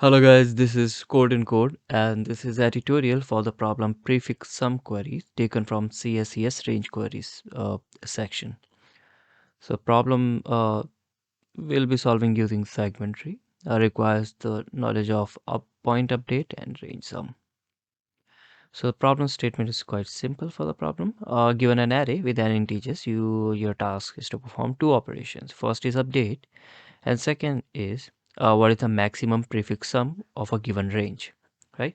Hello guys, this is CodeNCode and this is a tutorial for the problem Prefix Sum Queries taken from CSES Range Queries section. So problem will be solving using segmentary, requires the knowledge of point update and range sum. So the problem statement is quite simple for the problem. Given an array with n integers, your task is to perform two operations. First is update and second is what is the maximum prefix sum of a given range, right?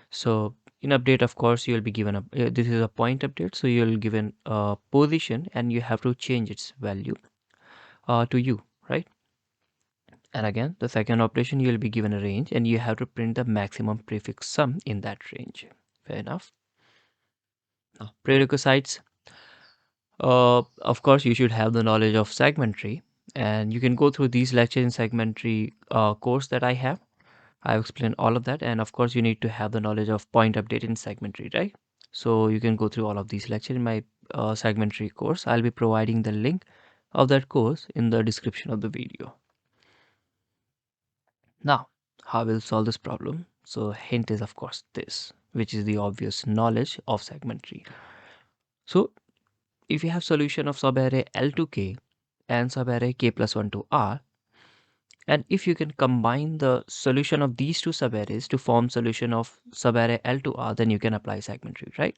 So in update, of course, you'll be given a this is a point update, so you'll given a position and you have to change its value to you, right? And again, the second operation, you'll be given a range and you have to print the maximum prefix sum in that range. Fair enough. Now, prerequisites. Of course, you should have the knowledge of segmentary, and you can go through these lectures in segmentary course that I have. I've explained all of that, and of course, you need to have the knowledge of point update in segmentary, right? So you can go through all of these lectures in my segmentary course. I'll be providing the link of that course in the description of the video. Now, how we'll solve this problem? So hint is of course this, which is the obvious knowledge of segmentary. So if you have solution of subarray L to K and subarray K plus 1 to R, and if you can combine the solution of these two subarrays to form solution of subarray L to R, then you can apply segmentary, right?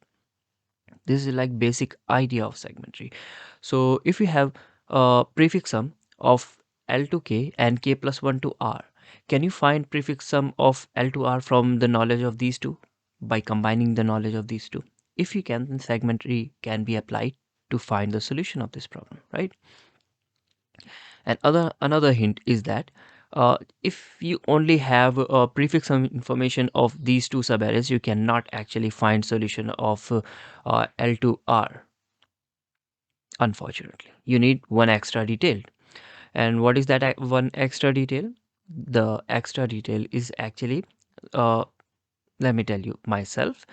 This is like basic idea of segmentary. So if you have a prefix sum of L to K and K plus 1 to R, can you find prefix sum of L to R from the knowledge of these two by combining the knowledge of these two? If you can, then segmentary can be applied to find the solution of this problem, right? And another hint is that if you only have a prefix sum information of these two subarrays, you cannot actually find solution of L to R. Unfortunately, you need one extra detail. And what is that one extra detail? The extra detail is actually, uh, let me tell you myself,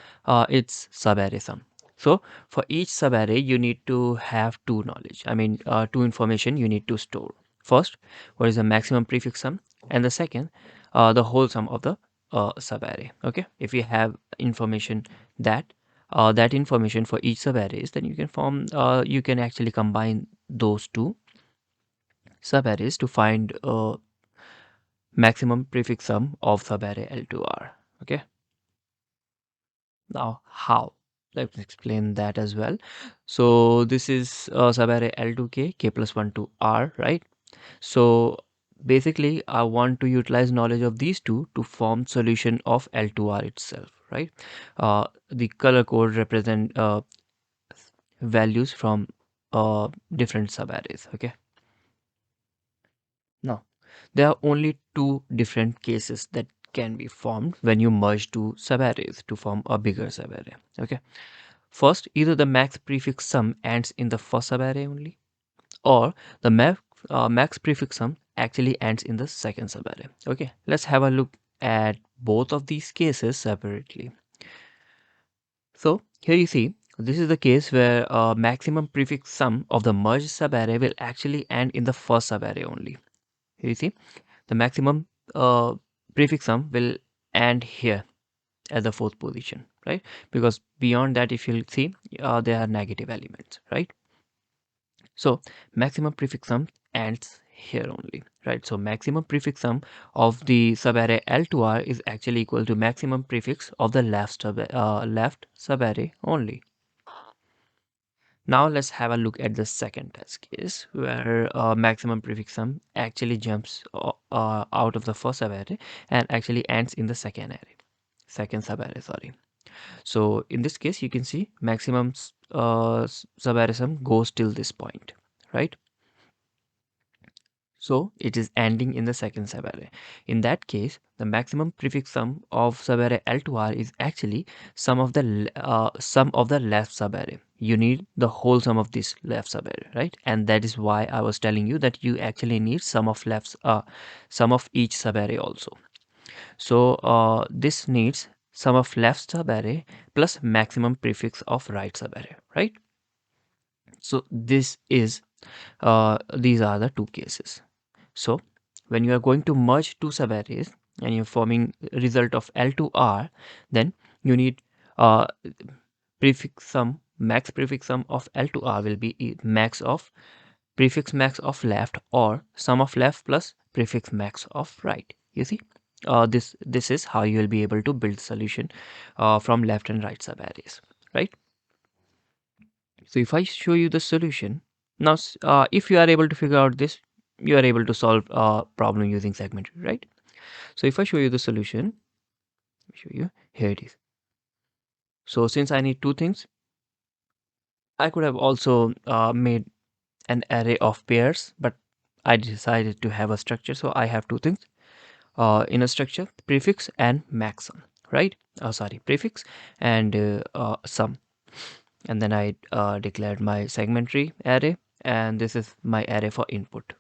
it's subarray sum. So for each subarray, you need to have two knowledge. I mean, two information you need to store. First, what is the maximum prefix sum, and the second, the whole sum of the subarray. Okay, if you have information that that information for each subarrays, then you can form, you can actually combine those two subarrays to find maximum prefix sum of subarray L to R. Okay. Now, how? Let's explain that as well. So this is subarray L to K, K plus 1 to R, right? So basically, I want to utilize knowledge of these two to form solution of L to R itself, right? The color code represent values from different subarrays, okay? Now, there are only two different cases that can be formed when you merge two subarrays to form a bigger subarray, okay? First, either the max prefix sum ends in the first subarray only, or the max prefix sum actually ends in the second subarray. Okay, let's have a look at both of these cases separately. So here you see, this is the case where maximum prefix sum of the merged subarray will actually end in the first subarray only. Here you see, the maximum prefix sum will end here at the fourth position, right? Because beyond that, if you'll see, there are negative elements, right? So maximum prefix sum ends here only, right? So maximum prefix sum of the subarray L to R is actually equal to maximum prefix of the left subarray only. Now let's have a look at the second test case where maximum prefix sum actually jumps out of the first subarray and actually ends in the second subarray, sorry. So in this case, you can see maximum subarray sum goes till this point, right? So it is ending in the second subarray. In that case, the maximum prefix sum of subarray L to R is actually sum of the left subarray. You need the whole sum of this left subarray, right? And that is why I was telling you that you actually need sum of sum of each subarray also. So this needs sum of left subarray plus maximum prefix of right subarray, right? So this is these are the two cases. So when you are going to merge two subarrays, and you're forming result of L to R, then you need uh, prefix sum, max prefix sum of L to R will be max of prefix max of left, or sum of left plus prefix max of right. You see, this is how you will be able to build solution from left and right subarrays, right? So if I show you the solution now, if you are able to figure out this, you are able to solve a problem using segment tree, right? So if I show you the solution, show you, here it is. So since I need two things, I could have also made an array of pairs, but I decided to have a structure, so I have two things in a structure: prefix and maxsum, right? Sorry, prefix and sum. And then I declared my segment tree array, and this is my array for input.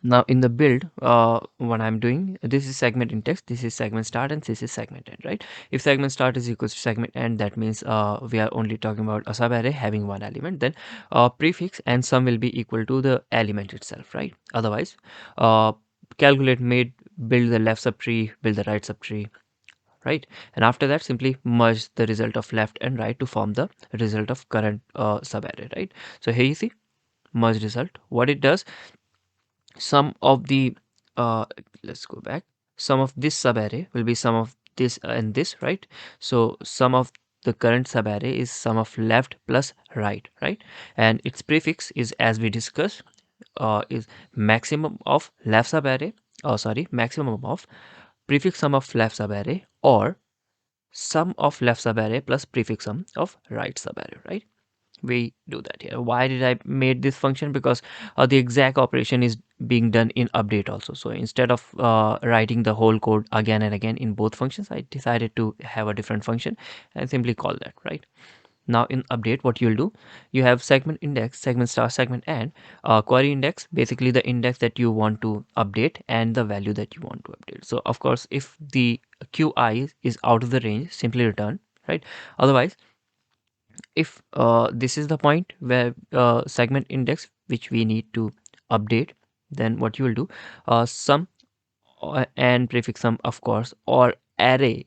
Now in the build, what I'm doing, this is segment index, this is segment start, and this is segment end, right? If segment start is equals to segment end, that means we are only talking about a subarray having one element. Then prefix and sum will be equal to the element itself, right? Otherwise, calculate made, build the left subtree, build the right subtree, right? And after that, simply merge the result of left and right to form the result of current subarray, right? So here you see merge result. What it does, sum of the let's go back, sum of this subarray will be sum of this and this, right? So sum of the current subarray is sum of left plus right, right? And its prefix is, as we discussed, is maximum of left subarray, sorry, maximum of prefix sum of left subarray, or sum of left subarray plus prefix sum of right subarray, right? We do that here. Why did I made this function? Because the exact operation is being done in update also. So instead of writing the whole code again and again in both functions, I decided to have a different function and simply call that, right? Now in update, what you'll do, you have segment index, segment star, segment end, query index, basically the index that you want to update and the value that you want to update. So of course, if the qi is out of the range, simply return, right? Otherwise, if this is the point where segment index which we need to update, then what you will do, sum and prefix sum, of course, or array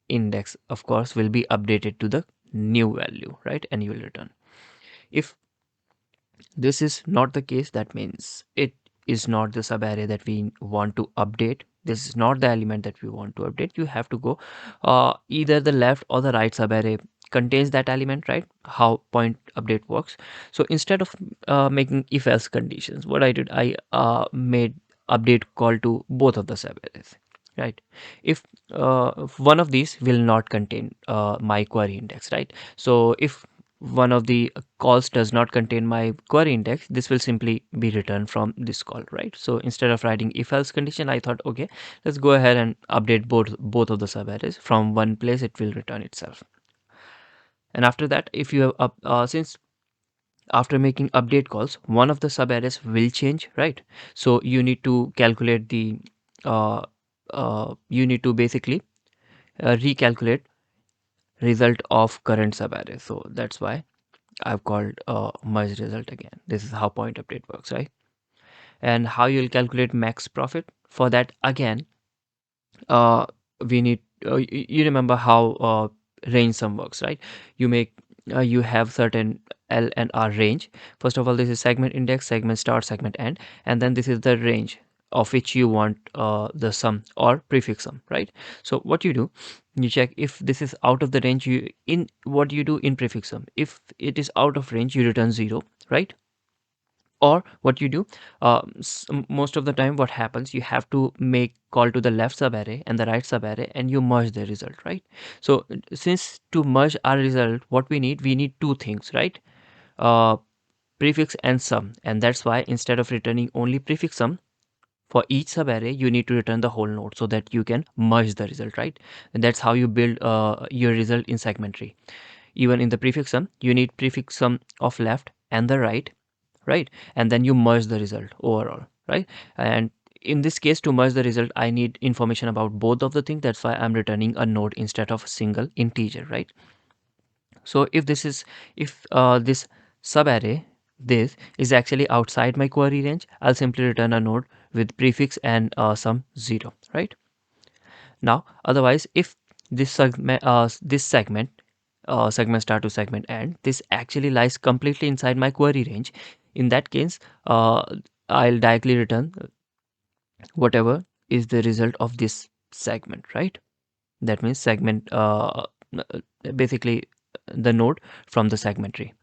index, of course, will be updated to the new value, right? And you will return. If this is not the case, that means it is not the subarray that we want to update. This is not the element that we want to update. You have to go either the left or the right subarray contains that element, right? How point update works. So instead of making if else conditions, what I did, I made update call to both of the subarrays, right? If one of these will not contain my query index, right? So if one of the calls does not contain my query index, this will simply be returned from this call, right? So instead of writing if else condition, I thought, okay, let's go ahead and update both of the subarrays. From one place it will return itself. And after that, if you have since after making update calls, one of the subarrays will change, right? So you need to calculate the uh, you need to basically recalculate result of current subarray. So that's why I've called merge result again. This is how point update works, right? And how you'll calculate max profit for that, again, we need you remember how range sum works, right? You make you have certain L and R range. First of all, this is segment index, segment start, segment end, and then this is the range of which you want the sum or prefix sum, right? So what you do, you check if this is out of the range. You in what you do in prefix sum, if it is out of range, you return 0, right? Or what you do, most of the time what happens, you have to make call to the left subarray and the right subarray, and you merge the result, right? So since to merge our result, what we need two things, right? uh, Prefix and sum, and that's why instead of returning only prefix sum for each subarray, you need to return the whole node so that you can merge the result, right? And that's how you build your result in segment tree. Even in the prefix sum, you need prefix sum of left and the right, right? And then you merge the result overall, right? And in this case, to merge the result, I need information about both of the things. That's why I'm returning a node instead of a single integer, right? So if this is, if this subarray, this is actually outside my query range, I'll simply return a node with prefix and sum 0, right? Now, otherwise, if segment start to segment end, this actually lies completely inside my query range. In that case, I'll directly return whatever is the result of this segment, right? That means segment, basically the node from the segment tree.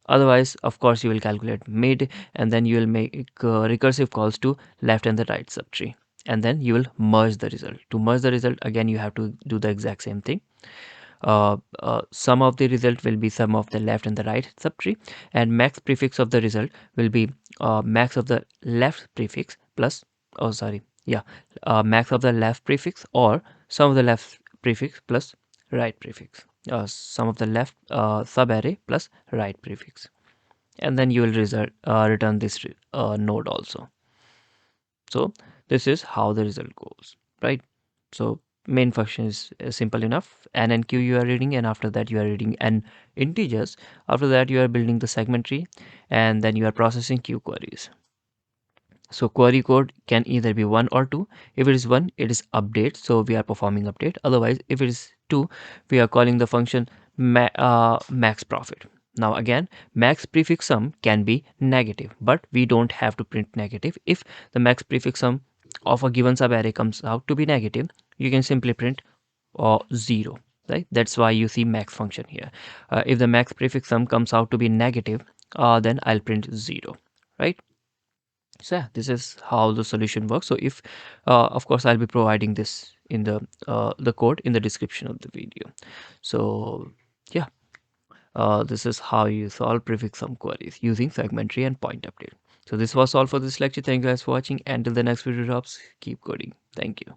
Otherwise, of course, you will calculate mid, and then you will make recursive calls to left and the right subtree, and then you will merge the result. To merge the result, again, you have to do the exact same thing. Sum of the result will be sum of the left and the right subtree, and max prefix of the result will be max of the left prefix plus, oh sorry, yeah, max of the left prefix or sum of the left prefix plus right prefix, sum of the left subarray plus right prefix, and then you will return this node also. So this is how the result goes, right? So main function is simple enough. N and Q you are reading, and after that you are reading n integers. After that you are building the segment tree, and then you are processing Q queries. So query code can either be 1 or 2. If it is 1, it is update, so we are performing update. Otherwise, if it is 2, we are calling the function max profit. Now again, max prefix sum can be negative, but we don't have to print negative. If the max prefix sum of a given subarray comes out to be negative, you can simply print 0, right? That's why you see max function here. If the max prefix sum comes out to be negative, then I'll print 0, right? So yeah, this is how the solution works. So if of course I'll be providing this in the code in the description of the video. So yeah, this is how you solve prefix sum queries using segment tree and point update. So this was all for this lecture. Thank you guys for watching. Until the next video drops, keep coding. Thank you.